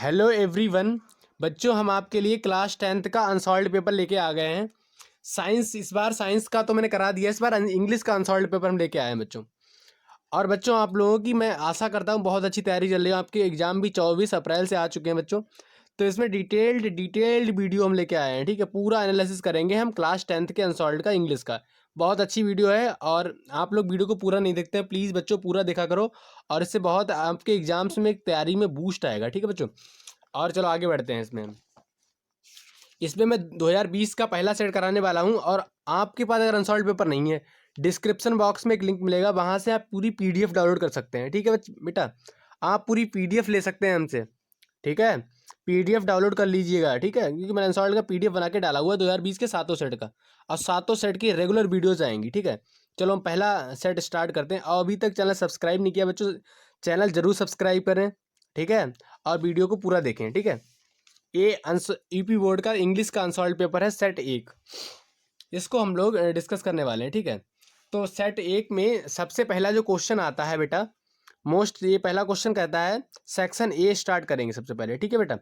Hello everyone. बच्चों, हम आपके लिए क्लास 10th का अनसॉल्व्ड पेपर लेके आ गए हैं। साइंस, इस बार साइंस का तो मैंने करा दिया, इस बार इंग्लिश का अनसॉल्व्ड पेपर हम लेके आए हैं बच्चों। और बच्चों, आप लोगों की मैं आशा करता हूँ बहुत अच्छी तैयारी चल रही है। आपके एग्जाम भी 24 अप्रैल से आ चुके हैं बच्चों। तो इसमें डिटेल्ड वीडियो हम लेके आए हैं, ठीक है। पूरा एनालिसिस करेंगे हम क्लास 10th के अनसॉल्व्ड का इंग्लिश का। बहुत अच्छी वीडियो है और आप लोग वीडियो को पूरा नहीं देखते हैं, प्लीज़ बच्चों पूरा देखा करो। और इससे बहुत आपके एग्जाम्स में तैयारी में बूस्ट आएगा, ठीक है बच्चों। और चलो आगे बढ़ते हैं। इसमें मैं 2020 का पहला सेट कराने वाला हूं। और आपके पास अगर अनसॉल्व पेपर नहीं है, डिस्क्रिप्शन बॉक्स में एक लिंक मिलेगा, वहां से आप पूरी पीडीएफ डाउनलोड कर सकते हैं, ठीक है बेटा। आप पूरी पीडीएफ ले सकते हैं हमसे, ठीक है। पीडीएफ डाउनलोड कर लीजिएगा, ठीक है, क्योंकि मैंने अनसॉल्व का पीडीएफ बना के डाला हुआ है 2020 के सातों सेट का। और सातों सेट की रेगुलर वीडियोज आएंगी, ठीक है। चलो हम पहला सेट स्टार्ट करते हैं। और अभी तक चैनल सब्सक्राइब नहीं किया बच्चों, चैनल जरूर सब्सक्राइब करें, ठीक है। और वीडियो को पूरा देखें, ठीक है। ये यूपी बोर्ड का इंग्लिश का अनसॉल्व पेपर है, सेट 1। इसको हम लोग डिस्कस करने वाले हैं, ठीक है। तो सेट 1 में सबसे पहला जो क्वेश्चन आता है बेटा, ये पहला क्वेश्चन कहता है, सेक्शन ए स्टार्ट करेंगे सबसे पहले, ठीक है बेटा।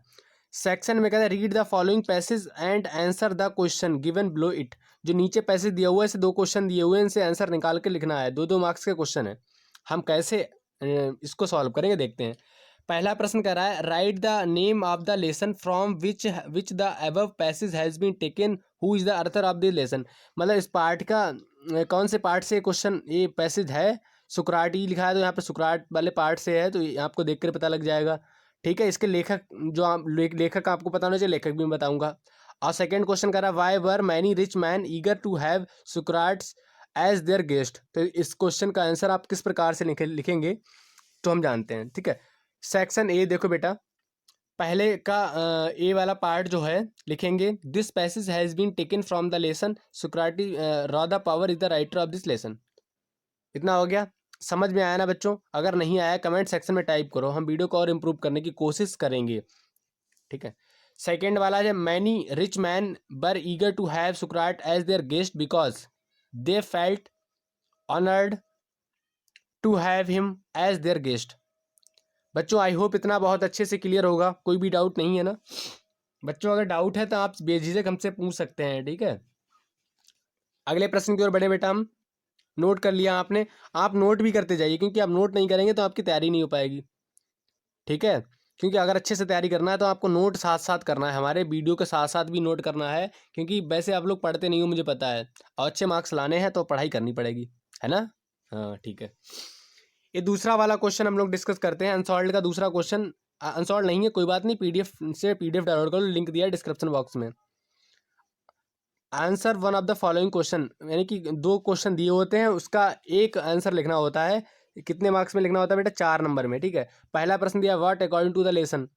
सेक्शन में कहता है, read the following passage and answer the question given below it. जो नीचे पैसेज दिया हुआ है, इसे 2 क्वेश्चन दिए हुए हैं, इनसे आंसर निकाल के लिखना है। 2-2 मार्क्स के क्वेश्चन है। हम कैसे इसको सॉल्व करेंगे देखते हैं। पहला प्रश्न कह रहा है, write the name of the lesson from which the above passage has been taken, who is the author of the lesson. मतलब इस पार्ट का कौन से पार्ट से क्वेश्चन ये पैसेज है। सुकराट ही लिखा है, तो यहाँ पे सुकराट वाले पार्ट से है, तो ये आपको देख कर पता लग जाएगा, ठीक है। इसके लेखक जो आप लेखक आपको पता होना चाहिए, लेखक भी मैं बताऊंगा। और सेकंड क्वेश्चन कह रहा है, why were many rich man eager to have Socrates as their guest. तो इस क्वेश्चन का आंसर आप किस प्रकार से लिखेंगे तो हम जानते हैं, ठीक है। सेक्शन ए देखो बेटा, पहले का ए वाला पार्ट जो है लिखेंगे, this passage has been taken from the lesson Socrates raw the power is the writer of this lesson. इतना हो गया। समझ में आया ना बच्चों? अगर नहीं आया कमेंट सेक्शन में टाइप करो, हम वीडियो को और इम्प्रूव करने की कोशिश करेंगे, ठीक है। सेकेंड वाला है, many rich man were eager to have Socrates as their guest because they felt honoured to have him as their guest. बच्चों आई होप इतना बहुत अच्छे से क्लियर होगा, कोई भी डाउट नहीं है ना बच्चों? अगर डाउट है तो आप बेझिझक हमसे पूछ सकते हैं, ठीक है। अगले प्रश्न की ओर बढ़े बेटा हम। नोट कर लिया आपने? आप नोट भी करते जाइए, क्योंकि आप नोट नहीं करेंगे तो आपकी तैयारी नहीं हो पाएगी, ठीक है। क्योंकि अगर अच्छे से तैयारी करना है तो आपको नोट साथ साथ करना है, हमारे वीडियो के साथ साथ भी नोट करना है, क्योंकि वैसे आप लोग पढ़ते नहीं हो मुझे पता है, और अच्छे मार्क्स लाने हैं तो पढ़ाई करनी पड़ेगी, है ना। हाँ ठीक है। ये दूसरा वाला क्वेश्चन हम लोग डिस्कस करते हैं, अनसॉल्व्ड का दूसरा क्वेश्चन। अनसॉल्व नहीं है कोई बात नहीं, पीडीएफ से पीडीएफ डाउनलोड करो, लिंक दिया है डिस्क्रिप्शन बॉक्स में। Answer one of the following question, यानी कि 2 क्वेश्चन दिए होते हैं, उसका एक आंसर लिखना होता है। कितने मार्क्स में लिखना होता है बेटा? 4 नंबर में, ठीक है। पहला प्रश्न दिया, what according to the lesson.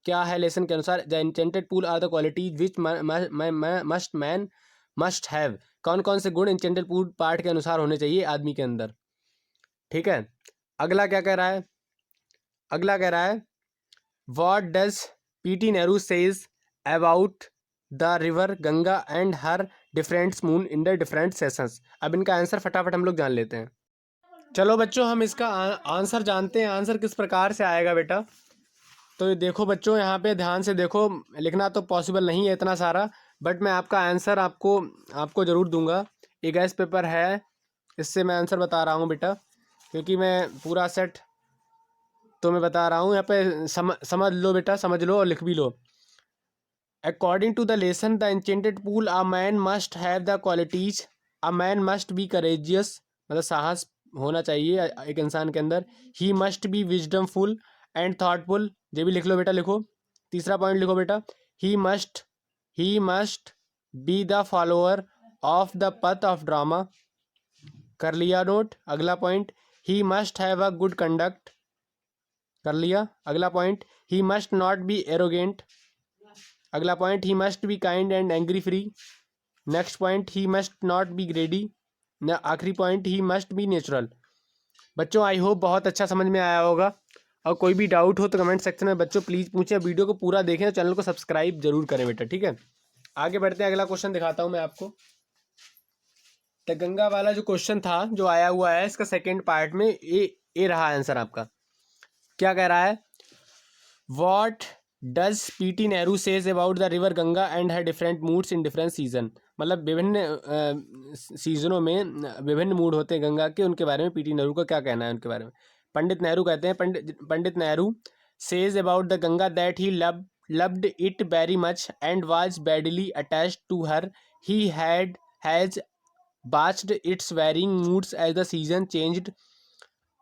क्या है लेसन के अनुसार? The intended pool are the qualities which must man must have. कौन कौन से गुण इंटेंटेड पूल पार्ट के अनुसार होने चाहिए आदमी के अंदर, ठीक है। अगला क्या कह रहा है? अगला कह रहा है, what does PT Nehru says about the river Ganga and her different moon in the different sessions. अब इनका आंसर फटाफट हम लोग जान लेते हैं। चलो बच्चों हम इसका आंसर जानते हैं। आंसर किस प्रकार से आएगा बेटा? तो ये देखो बच्चों, यहाँ पे ध्यान से देखो, लिखना तो पॉसिबल नहीं है इतना सारा, बट मैं आपका आंसर आपको आपको ज़रूर दूंगा। ये गैस पेपर है, इससे मैं आंसर बता रहा हूँ बेटा, क्योंकि मैं पूरा सेट तो मैं बता रहा हूँ। यहाँ पे समझ लो बेटा, समझ लो और लिख भी लो। According to the lesson the enchanted pool, a man must have the qualities, a man must be courageous, मतलब साहस होना चाहिए एक इंसान के अंदर। He must be wisdomful and thoughtful, ये भी लिख लो बेटा, लिखो। तीसरा पॉइंट लिखो बेटा, he must be the follower of the path of drama. कर लिया नोट? अगला point, he must have a good conduct. कर लिया? अगला point, he must not be arrogant. अगला point, he must be kind and angry free. Next point, he must not be greedy. आखिरी point, he must be natural. बच्चों I hope बहुत अच्छा समझ में आया होगा, और कोई भी डाउट हो तो कमेंट सेक्शन में बच्चों प्लीज़ पूछें। वीडियो को पूरा देखें, चैनल को सब्सक्राइब जरूर करें बेटा, ठीक है। आगे बढ़ते हैं, अगला क्वेश्चन दिखाता हूँ मैं आपको। तो गंगा वाला जो क्वेश्चन था जो आया हुआ है, इसका सेकेंड पार्ट में ए रहा आंसर आपका। क्या कह रहा है? What does PT Nehru says about the river Ganga and her different moods in different season. मतलब विभिन्न सीजनों में विभिन्न मूड होते हैं गंगा के, उनके बारे में पीटी नेहरू का क्या कहना है उनके बारे में। पंडित नेहरू कहते हैं, Pandit Nehru says about the Ganga that he loved it very much and was badly attached to her. He has watched its varying moods as the season changed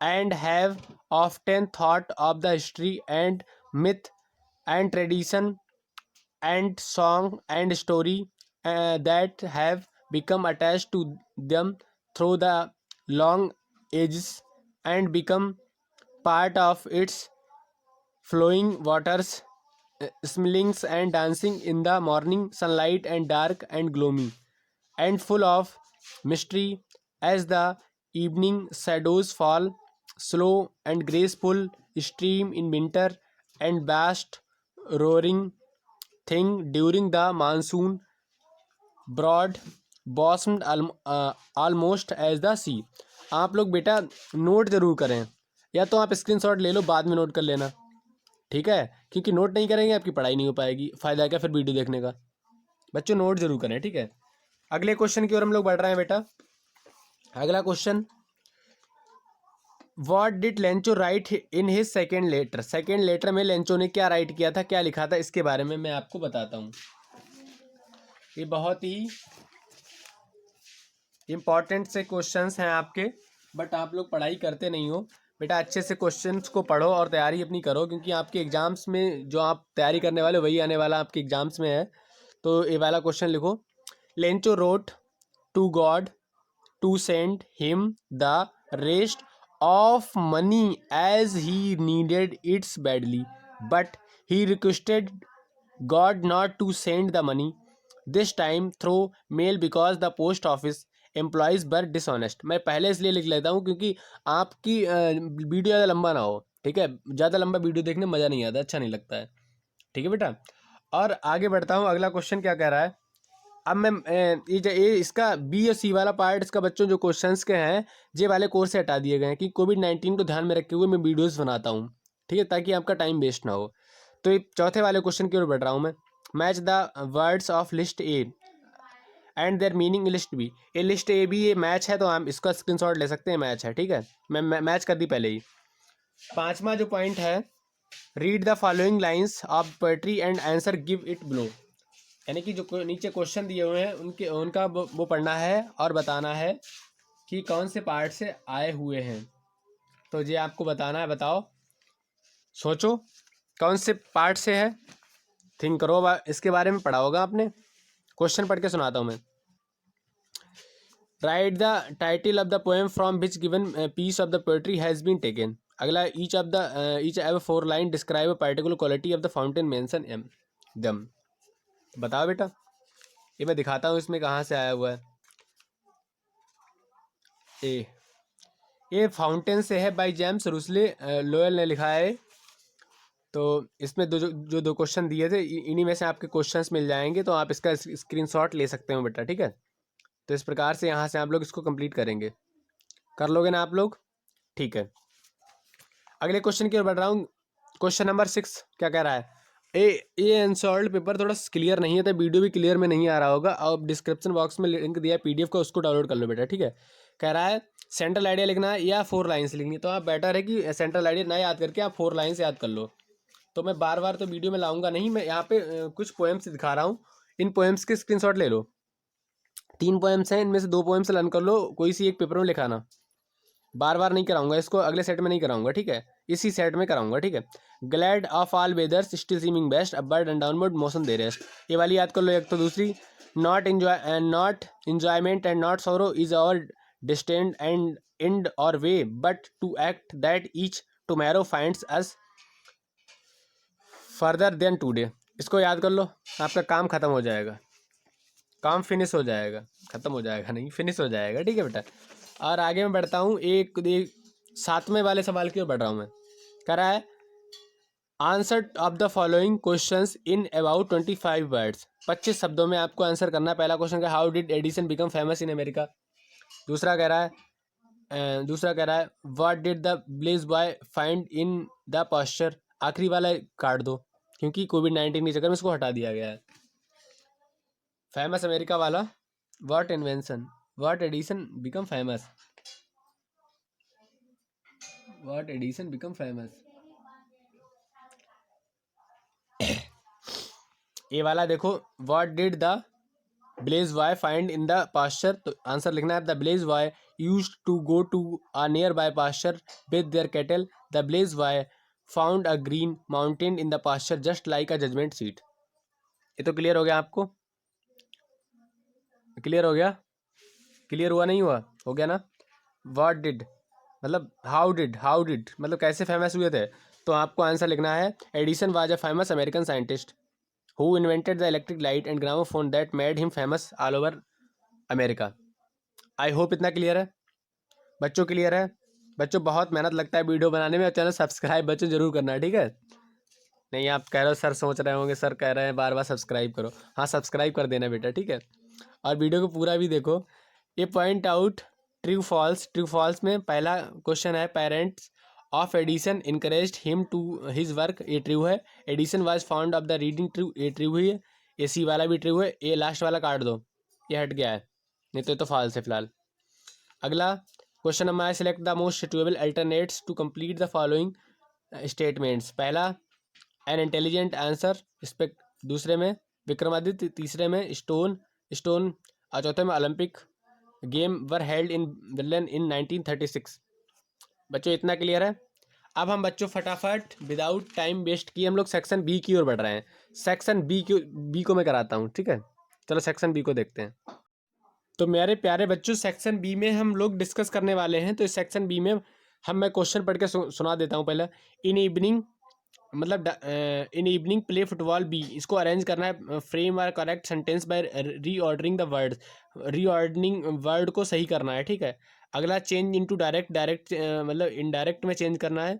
and have often thought of the history and myth and tradition and song and story that have become attached to them through the long ages and become part of its flowing waters, smiling and dancing in the morning sunlight and dark and gloomy and full of mystery as the evening shadows fall, slow and graceful stream in winter and vast roaring thing during the monsoon, broad blossomed almost as the sea। आप लोग बेटा note जरूर करें, या तो आप screenshot ले लो बाद में नोट कर लेना, ठीक है, क्योंकि नोट नहीं करेंगे आपकी पढ़ाई नहीं हो पाएगी, फ़ायदा क्या फिर वीडियो देखने का। बच्चों नोट जरूर करें, ठीक है। अगले क्वेश्चन की ओर हम लोग बढ़ रहे हैं बेटा। अगला question, what did Lencho write in his second letter. Second letter में लेंचो ने क्या राइट किया था, क्या लिखा था, इसके बारे में मैं आपको बताता हूँ। ये बहुत ही इम्पॉर्टेंट से क्वेश्चंस हैं आपके, बट आप लोग पढ़ाई करते नहीं हो बेटा। अच्छे से क्वेश्चंस को पढ़ो और तैयारी अपनी करो, क्योंकि आपके एग्जाम्स में जो आप तैयारी करने वाले वही आने वाला आपके एग्जाम्स में है। तो ये वाला क्वेश्चन लिखो, Lencho wrote to God to send him the rest of money as he needed it badly, but he requested God not to send the money this time through mail because the post office employees were dishonest। मैं पहले इसलिए लिख लेता हूँ क्योंकि आपकी video ज़्यादा लंबा ना हो, ठीक है। ज़्यादा लंबा वीडियो देखने में मज़ा नहीं आता, अच्छा नहीं लगता है, ठीक है बेटा। और आगे बढ़ता हूँ, अगला क्वेश्चन क्या कह रहा है। अब मैं ये इसका बी और सी वाला पार्ट, इसका बच्चों जो क्वेश्चंस के हैं ये वाले कोर्स से हटा दिए गए हैं कि कोविड-19 को ध्यान में रखते हुए मैं वीडियोस बनाता हूँ, ठीक है, ताकि आपका टाइम वेस्ट ना हो। तो ये चौथे वाले क्वेश्चन की ओर बढ़ रहा हूँ मैं। Match the words of list A and their meaning list B. ये लिस्ट ए भी ये मैच है, तो हम इसका स्क्रीनशॉट ले सकते हैं, मैच है, ठीक है। मैं मैच कर दी पहले ही। पाँचवा जो पॉइंट है, read the following lines of poetry and answer give it below. यानी कि जो नीचे क्वेश्चन दिए हुए हैं उनका वो पढ़ना है और बताना है कि कौन से पार्ट से आए हुए हैं। तो ये आपको बताना है, बताओ, सोचो कौन से पार्ट से है, थिंक करो, इसके बारे में पढ़ा होगा आपने। क्वेश्चन पढ़ के सुनाता हूँ मैं। Write the title of the poem from which given piece of the poetry has been taken. अगला, each every 4 line describe a particular quality of the fountain mention in them. बताओ बेटा, ये मैं दिखाता हूँ इसमें कहाँ से आया हुआ है। ये फाउंटेन से है, बाय जेम्स रूसले लोयल ने लिखा है। तो इसमें जो दो क्वेश्चन दिए थे, इन्हीं में से आपके क्वेश्चंस मिल जाएंगे, तो आप इसका स्क्रीनशॉट ले सकते हो बेटा, ठीक है। तो इस प्रकार से यहाँ से आप लोग इसको कंप्लीट करेंगे, कर लोगे ना आप लोग, ठीक है। अगले क्वेश्चन की ओर बढ़ रहा हूँ। क्वेश्चन नंबर 6 क्या कह रहा है। ये अनसॉल्व्ड पेपर थोड़ा क्लियर नहीं है, तो वीडियो भी क्लियर में नहीं आ रहा होगा। अब डिस्क्रिप्शन बॉक्स में लिंक दिया है पीडीएफ का, उसको डाउनलोड कर लो बेटा, ठीक है। कह रहा है सेंट्रल आइडिया लिखना है या 4 लाइन्स लिखनी, तो आप बेटर है कि सेंट्रल आइडिया ना याद करके आप 4 लाइन्स याद कर लो। तो मैं बार बार तो वीडियो में लाऊंगा नहीं, मैं यहाँ पे कुछ पोएम्स दिखा रहा हूँ, इन पोएम्स के स्क्रीनशॉट ले लो। 3 पोएम्स हैं, इनमें से 2 पोएम्स लर्न कर लो, कोई सी एक पेपर में लिखाना। बार बार नहीं कराऊंगा इसको, अगले सेट में नहीं कराऊंगा, ठीक है, इसी सेट में कराऊंगा, ठीक है। Glad of all weathers still seeming best, upward and downward motion they rest. ये वाली याद कर लो एक। तो दूसरी, not enjoyment and not sorrow is our distant end and और way, but to act that each tomorrow finds us further than today. इसको याद कर लो, आपका काम खत्म हो जाएगा, काम फिनिश हो जाएगा, खत्म हो जाएगा नहीं, फिनिश हो जाएगा, ठीक है बेटा। और आगे मैं बढ़ता हूँ, एक 7वें वाले सवाल की ओर बढ़ रहा हूँ मैं। कह रहा है answer of the following questions in about 25 words. 25 शब्दों में आपको आंसर करना है। पहला क्वेश्चन का, how did Edison become famous in America. दूसरा कह रहा है what did the blaze boy find in the pasture. आखिरी वाला काट दो, क्योंकि कोविड-19 के चक्कर में इसको हटा दिया गया है। फेमस अमेरिका वाला, what invention, what Edison become famous, what Edison become famous. ये वाला देखो, what did the blaze boy find in the pasture, तो आंसर लिखना है the blaze boy used to go to a nearby pasture with their cattle, the blaze boy found a green mountain in the pasture just like a judgement seat. ये तो clear हो गया आपको, clear हो गया, clear हुआ नहीं हुआ, हो गया ना। व्हाट डिड मतलब हाउ डिड मतलब कैसे फेमस हुए थे, तो आपको आंसर लिखना है Edison was a famous American scientist who invented the electric light and gramophone that made him famous all over America. I hope इतना क्लियर है बच्चों, क्लियर है बच्चों। बहुत मेहनत लगता है वीडियो बनाने में, और चैनल सब्सक्राइब बच्चों जरूर करना है, ठीक है। नहीं आप कह रहे हो सर, सोच रहे होंगे सर कह रहे हैं बार बार सब्सक्राइब करो, हाँ सब्सक्राइब कर देना बेटा, ठीक है। और वीडियो को पूरा भी देखो। ये point out true false, true false में पहला क्वेश्चन है parents of Edison encouraged him to his work, ये ट्रू है। Edison was found of the reading, true, ये ट्रू ही है। ए सी वाला भी ट्रू है, ये लास्ट वाला काट दो, ये हट गया है, नहीं तो ये तो फॉल्स है फिलहाल। अगला क्वेश्चन नंबर है select the most suitable alternates to complete the following statements. पहला एन इंटेलिजेंट आंसर, इस पे दूसरे में विक्रमादित्य, तीसरे में स्टोन स्टोन और चौथे में Olympic game were held in Berlin इन 1936। बच्चों इतना क्लियर है। अब हम बच्चों फटाफट विदाउट टाइम वेस्ट किए हम लोग सेक्शन बी की ओर बढ़ रहे हैं। सेक्शन बी को मैं कराता हूँ, ठीक है। चलो सेक्शन बी को देखते हैं। तो मेरे प्यारे बच्चों सेक्शन बी में हम लोग डिस्कस करने वाले हैं। तो इस सेक्शन बी में मैं क्वेश्चन पढ़ के सुना देता हूँ पहले। इन इवनिंग मतलब in evening play football B, इसको अरेंज करना है फ्रेम और correct sentence by reordering the word, reordering word को सही करना है, ठीक है। अगला चेंज इनटू डायरेक्ट, डायरेक्ट मतलब इनडायरेक्ट में चेंज करना है,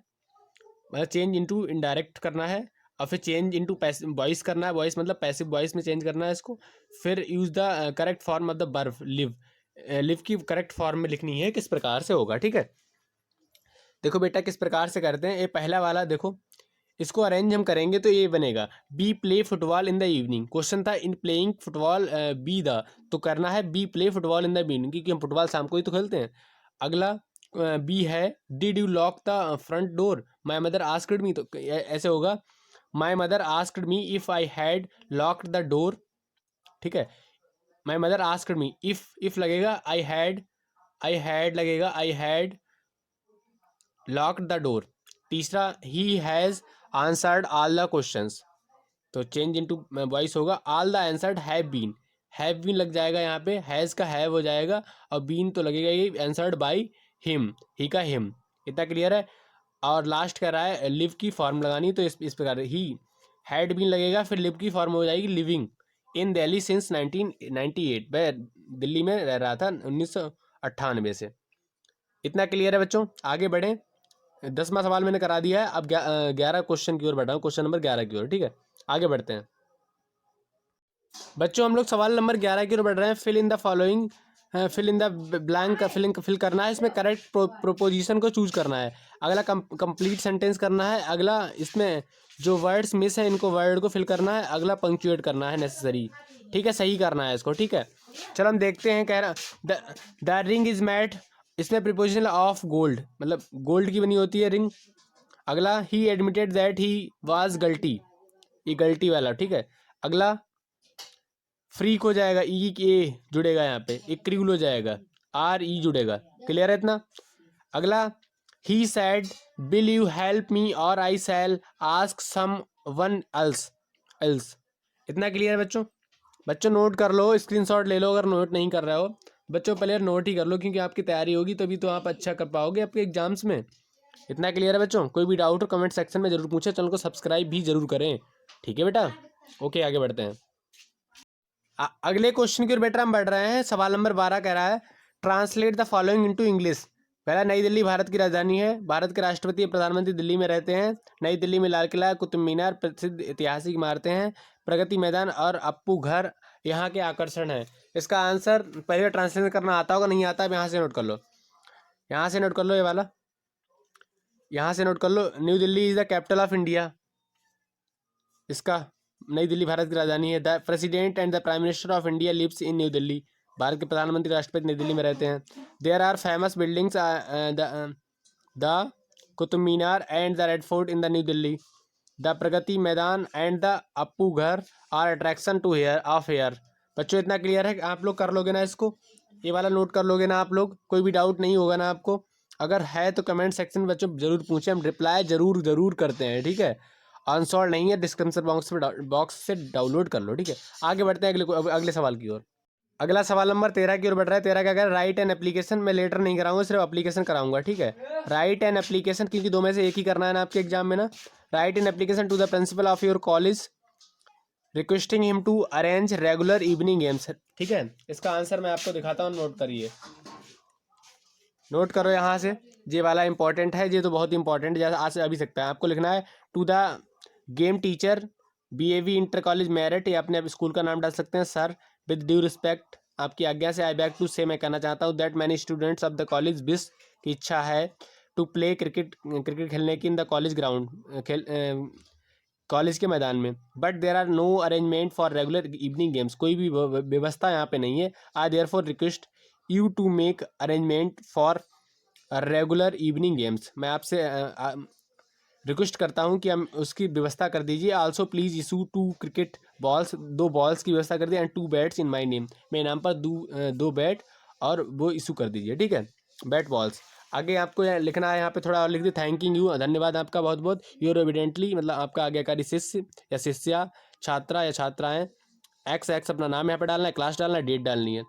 मतलब चेंज इनटू इनडायरेक्ट करना है। और फिर चेंज इनटू पैसिव वॉइस करना है, वॉइस मतलब पैसिव वॉइस में चेंज करना है इसको। फिर use the correct form of the verb live, live की करेक्ट फॉर्म में लिखनी है, किस प्रकार से होगा, ठीक है। देखो बेटा किस प्रकार से करते हैं। ये पहला वाला देखो, इसको अरेंज हम करेंगे तो ये बनेगा be play football in the evening. Question था in playing football be the, तो करना है be play football in the evening, क्योंकि हम फुटबॉल शाम को ही तो खेलते हैं। अगला बी है did you lock the front door, my mother asked me, तो ऐसे होगा my mother asked me if I had locked the door, ठीक है। My mother asked me, if लगेगा आई हैड लगेगा I had locked the door. तीसरा he has answered all the questions, तो change into voice होगा all the answered have been लग जाएगा यहाँ पे, हैज़ का हैव हो जाएगा, और बीन तो लगेगा ये आंसर्ड बाय हिम, ही का हिम। इतना क्लियर है। और लास्ट कह रहा है लिव की फॉर्म लगानी, तो इस प्रकार ही हैड बीन लगेगा, फिर लिव की फॉर्म हो जाएगी लिविंग इन दिल्ली सिंस 1998, वह दिल्ली में रह रहा था 1998 से। इतना क्लियर है बच्चों, आगे बढ़ें। 10वां सवाल मैंने करा दिया है, अब 11 क्वेश्चन की ओर बढ़ रहा हूँ, क्वेश्चन नंबर 11 की ओर, ठीक है। आगे बढ़ते हैं बच्चों, हम लोग सवाल नंबर 11 की ओर बढ़ रहे हैं। Fill in the following, fill in the blank का फिल करना है, इसमें करेक्ट प्रोपोजिशन को चूज करना है। अगला कंप्लीट सेंटेंस करना है। अगला इसमें जो वर्ड्स मिस है इनको वर्ड को फिल करना है। अगला पंक्चुएट करना है नेसेसरी, ठीक है, सही करना है इसको, ठीक है। चलो हम देखते हैं। कह रहा द रिंग इज मैट, इसमें प्रिपोजिशन ऑफ गोल्ड, मतलब गोल्ड की बनी होती है रिंग। अगला he admitted that he was guilty, ये गलती वाला, ठीक है। अगला फ्री हो जाएगा, ई के जुड़ेगा यहाँ पे, एक क्रियूल हो जाएगा, आर ई जुड़ेगा, क्लियर है इतना। अगला he said will you help me और I shall ask someone else. इतना क्लियर है बच्चों। बच्चों नोट कर लो, स्क्रीनशॉट ले लो, अगर नोट नहीं कर रहे हो बच्चों पहले नोट ही कर लो, क्योंकि आपकी तैयारी होगी तभी तो आप अच्छा कर पाओगे आपके एग्जाम्स में। इतना क्लियर है बच्चों। कोई भी डाउट हो कमेंट सेक्शन में जरूर पूछे, चैनल को सब्सक्राइब भी जरूर करें, ठीक है बेटा। ओके आगे बढ़ते हैं। अगले क्वेश्चन की ओर बेटा हम बढ़ रहे हैं। सवाल नंबर 12 कह रहा है translate the following into English. पहला, नई दिल्ली भारत की राजधानी है, भारत के राष्ट्रपति प्रधानमंत्री दिल्ली में रहते हैं। नई दिल्ली में लाल किला, कुतुब मीनार प्रसिद्ध ऐतिहासिक इमारतें हैं, प्रगति मैदान और अप्पू घर यहाँ के आकर्षण हैं। इसका आंसर पहले ट्रांसलेट करना आता होगा, नहीं आता है यहाँ से नोट कर लो, यहाँ से नोट कर लो, ये वाला यहाँ से नोट कर लो। New Delhi is the capital of India, इसका नई दिल्ली भारत की राजधानी है। The president and the prime minister of India lives in new Delhi. Bharat के प्रधानमंत्री राष्ट्रपति नई दिल्ली में रहते हैं। There are famous buildings the Qutub Minar and the red fort in the new Delhi. The Pragati Maidan and the Appu Ghar are attraction to here of here. बच्चों इतना clear है कि आप लोग कर लोगे ना, इसको ये वाला नोट कर लोगे ना आप लोग, कोई भी डाउट नहीं होगा ना आपको? अगर है तो कमेंट सेक्शन में बच्चों ज़रूर पूछें, हम रिप्लाई ज़रूर करते हैं, ठीक है? अनसॉल्व नहीं है, डिस्क्रिप्शन बॉक्स से डाउनलोड कर लो, ठीक है? आगे बढ़ते हैं अगले सवाल की ओर। अगला सवाल नंबर 13 की ओर बढ़ रहा है। 13 क्या कह रहा है? Right an application. मैं लेटर नहीं कराऊंगा, सिर्फ एप्लीकेशन कराऊंगा, ठीक है? राइट एन एप्लीकेशन, क्योंकि दो में से एक ही करना है ना आपके एग्जाम में ना। Write an application to the principal of your college requesting him to arrange regular evening games, ठीक है? इसका आंसर मैं आपको दिखाता हूँ, नोट करिए, नोट करो यहाँ से। ये वाला इंपॉर्टेंट है, ये तो बहुत इंपॉर्टेंट जैसे आज से अभी सकता है। आपको लिखना है to the game teacher BAV inter college merit, या अपने स्कूल का नाम डाल सकते हैं। सर, विद ड्यू रिस्पेक्ट, आपकी आज्ञा से आई बैक टू से, मैं कहना चाहता हूँ that many students of the college wish, की इच्छा है टू प्ले क्रिकेट खेलने की in the college ground, college के मैदान में। But there are no arrangement for regular evening games, कोई भी व्यवस्था यहाँ पे नहीं है। I therefore request you to make arrangement for regular evening games. मैं आपसे रिक्वेस्ट करता हूँ कि हम उसकी व्यवस्था कर दीजिए। Also please issue 2 cricket balls, 2 balls की व्यवस्था कर दिए, and 2 bats in my name, मेरे नाम पर 2 बैट और वो इशू कर दीजिए, ठीक है? Bat balls. आगे आपको लिखना है यहाँ पे, थोड़ा और लिख दिए, थैंकिंग यू, धन्यवाद आपका बहुत बहुत। यूर एविडेंटली, मतलब आपका आज्ञाकारी शिष्य या शिष्या, छात्रा या छात्राएँ। एक्स अपना नाम यहाँ पे डालना है, क्लास डालना है, डेट डालनी है।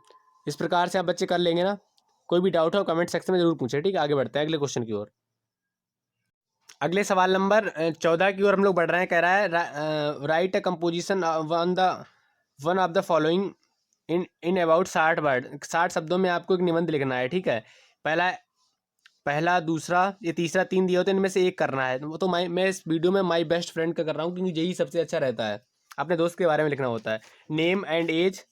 इस प्रकार से आप बच्चे कर लेंगे ना। कोई भी डाउट हो कमेंट सेक्शन में जरूर पूछे, ठीक है? आगे बढ़ते हैं अगले क्वेश्चन की ओर। अगले सवाल नंबर 14 की ओर हम लोग बढ़ रहे हैं। कह रहा है right a composition one of the following in about 60 word. 60 शब्दों में आपको एक निबंध लिखना है, ठीक है? पहला दूसरा ये तीसरा 3 दिए होते हैं, इनमें से एक करना है। वो तो मैं इस वीडियो में माई बेस्ट फ्रेंड का कर रहा हूँ, क्योंकि यही सबसे अच्छा रहता है। अपने दोस्त के बारे में लिखना होता है। Name and age,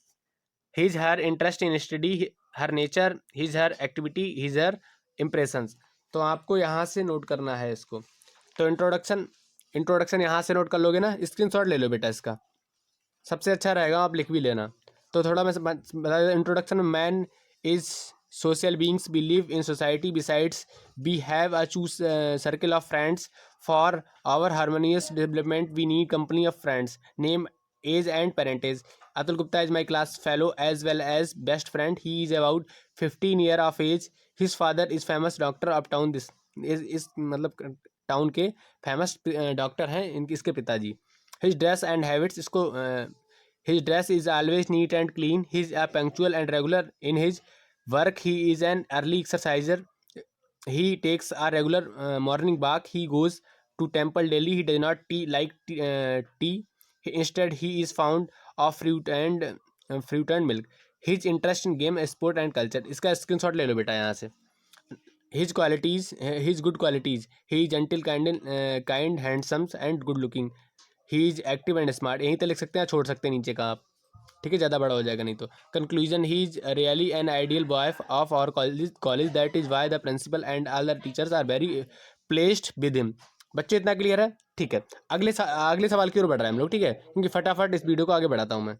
his her interest in study, her nature, his her activity, his her impressions. तो आपको यहाँ से नोट करना है इसको। तो इंट्रोडक्शन यहाँ से नोट कर लोगे ना, स्क्रीनशॉट ले लो बेटा इसका, सबसे अच्छा रहेगा, आप लिख भी लेना। तो थोड़ा मैं बता देता, इंट्रोडक्शन में man is social beings, we live in society, besides we have a choose circle of friends, for our harmonious development we need company of friends. Name, age and parentage, Atul Gupta is my class fellow as well as best friend, he is about 15 year of age, his father is famous doctor of town, this is मतलब town के famous doctor हैं इनके, इसके पिताजी। His dress and habits, इसको his dress is always neat and clean, he is punctual and regular in his work, he is an early exerciser, he takes a regular morning walk, he goes to temple daily, he does not like tea, instead he is fond of fruit and milk, his interest in game, sport and culture। इसका screenshot ले लो बेटा यहाँ से। his good qualities, he is gentle, kind, handsome and good looking, he is active and smart। यहीं तक लिख सकते हैं, छोड़ सकते हैं नीचे का आप, ठीक है? ज़्यादा बड़ा हो जाएगा नहीं तो। Conclusion, he is really an ideal boy of our college, that is why the principal and all the teachers are very pleased with him. बच्चे इतना क्लियर है, ठीक है? अगले सवाल की ओर बढ़ रहे हैं हम लोग, ठीक है? क्योंकि फटाफट इस वीडियो को आगे बढ़ाता हूँ मैं।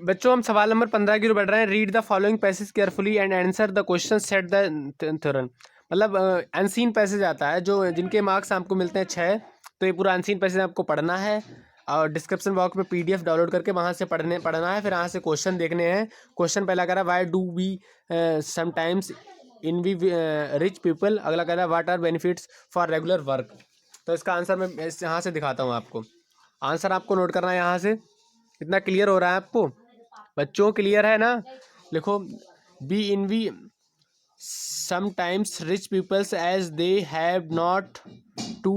बच्चों हम सवाल नंबर 15 की ओर बढ़ रहे हैं। Read the following passage carefully and answer the question set the theorem. मतलब अनसीन पैसेज आता है जो जिनके मार्क्स आपको मिलते हैं 6। तो ये पूरा अनसीन पैसेज आपको पढ़ना है, और डिस्क्रिप्शन बॉक्स में PDF डाउनलोड करके वहाँ से पढ़ना है। फिर यहाँ से क्वेश्चन देखने हैं। क्वेश्चन पहला कह रहा है why do we sometimes envy rich people. अगला कह रहा है what are benefits for regular work. तो इसका आंसर मैं यहाँ से दिखाता हूँ आपको। आंसर आपको नोट करना है यहाँ से। इतना क्लियर हो रहा है आपको बच्चों? क्लियर है ना? लिखो, we envy sometimes rich peoples as they have not to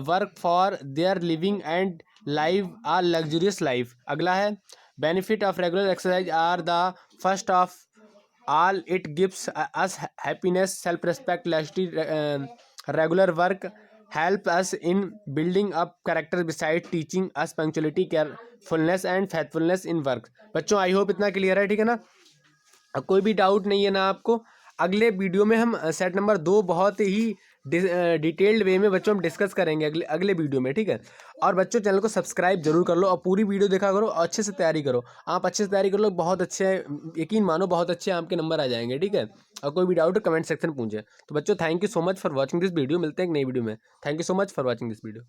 work for their living and live a luxurious life। अगला है benefit of regular exercise are the first of all, it gives us happiness, self respect, lasting regular work help us in building up character beside teaching us punctuality, carefulness and faithfulness in work। बच्चों I hope इतना clear है, ठीक है ना? अब कोई भी doubt नहीं है ना आपको? अगले वीडियो में हम सेट नंबर 2 बहुत ही डिटेल्ड वे में बच्चों हम डिस्कस करेंगे अगले अगले वीडियो में, ठीक है। और बच्चों चैनल को सब्सक्राइब जरूर कर लो और पूरी वीडियो देखा करो और अच्छे से तैयारी करो। आप अच्छे से तैयारी कर लो, बहुत अच्छे, यकीन मानो बहुत अच्छे आपके नंबर आ जाएंगे, ठीक है। और कोई भी डाउट कमेंट सेक्शन पूछे। तो बच्चों thank you so much for watching this video. मिलते हैं एक नई वीडियो में। Thank you so much for watching this video.